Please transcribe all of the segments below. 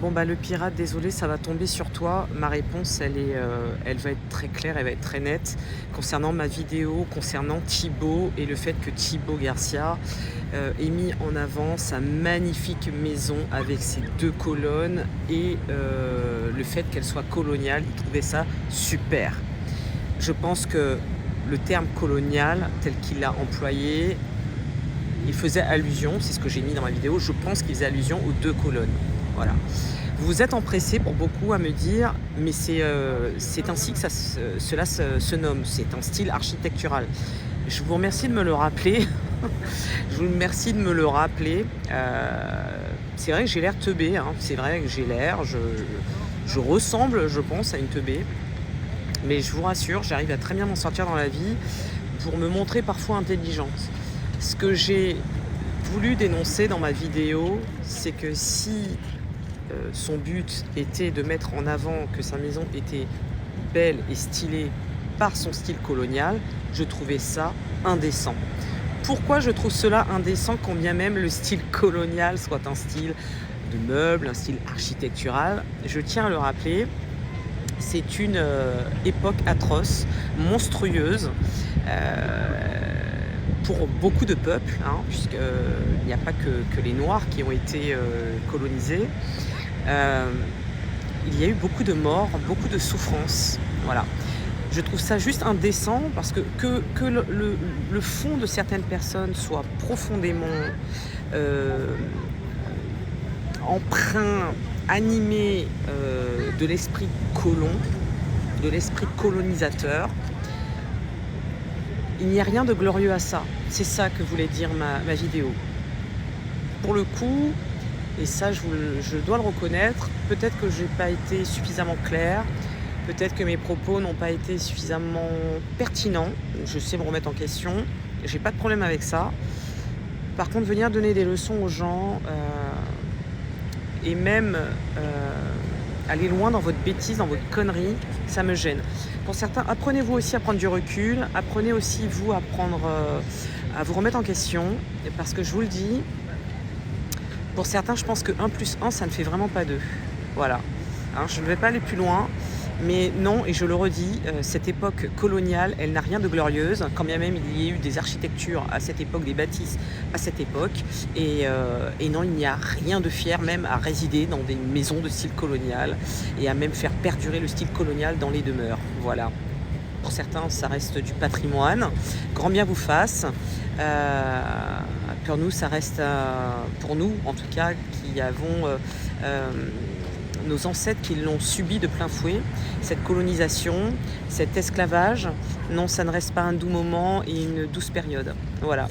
Bon bah le pirate, désolé, ça va tomber sur toi. Ma réponse, elle va être très claire, elle va être très nette concernant ma vidéo, concernant Thibaut et le fait que Thibaut Garcia ait mis en avant sa magnifique maison avec ses 2 colonnes et le fait qu'elle soit coloniale. Il trouvait ça super. Je pense que le terme colonial, tel qu'il l'a employé, il faisait allusion, c'est ce que j'ai mis dans ma vidéo, je pense qu'il faisait allusion aux 2 colonnes. Voilà. Vous vous êtes empressés pour beaucoup à me dire, mais c'est ainsi que cela se nomme, c'est un style architectural. Je vous remercie de me le rappeler. Je vous remercie de me le rappeler. C'est vrai que j'ai l'air teubé, hein. C'est vrai que j'ai l'air, je ressemble, je pense, à une teubée. Mais je vous rassure, j'arrive à très bien m'en sortir dans la vie pour me montrer parfois intelligente. Ce que j'ai voulu dénoncer dans ma vidéo, c'est que si son but était de mettre en avant que sa maison était belle et stylée par son style colonial, je trouvais ça indécent. Pourquoi je trouve cela indécent quand bien même le style colonial soit un style de meuble, un style architectural? Je tiens à le rappeler, c'est une époque atroce, monstrueuse, pour beaucoup de peuples, hein, puisqu'il n'y a pas que les Noirs qui ont été colonisés. Il y a eu beaucoup de morts, beaucoup de souffrances. Voilà. Je trouve ça juste indécent parce que le fond de certaines personnes soit profondément empreint, animé de l'esprit colon, de l'esprit colonisateur. Il n'y a rien de glorieux à ça. C'est ça que voulait dire ma vidéo. Pour le coup, et ça je dois le reconnaître, peut-être que je n'ai pas été suffisamment claire, peut-être que mes propos n'ont pas été suffisamment pertinents. Je sais me remettre en question, j'ai pas de problème avec ça. Par contre, venir donner des leçons aux gens et même aller loin dans votre bêtise, dans votre connerie, ça me gêne. Pour certains, apprenez-vous aussi à prendre du recul, apprenez aussi vous à vous remettre en question, parce que je vous le dis, pour certains, je pense que 1 plus 1, ça ne fait vraiment pas 2. Voilà. Alors, je ne vais pas aller plus loin, mais non, et je le redis, cette époque coloniale, elle n'a rien de glorieuse, quand bien même il y a eu des architectures à cette époque, des bâtisses à cette époque, et non, il n'y a rien de fier même à résider dans des maisons de style colonial, et à même faire perdurer le style colonial dans les demeures. Voilà. Pour certains, ça reste du patrimoine. Grand bien vous fasse. Pour nous, ça reste, pour nous en tout cas, qui avons nos ancêtres qui l'ont subi de plein fouet, cette colonisation, cet esclavage. Non, ça ne reste pas un doux moment et une douce période. Voilà.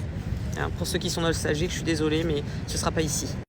Pour ceux qui sont nostalgiques, je suis désolée, mais ce ne sera pas ici.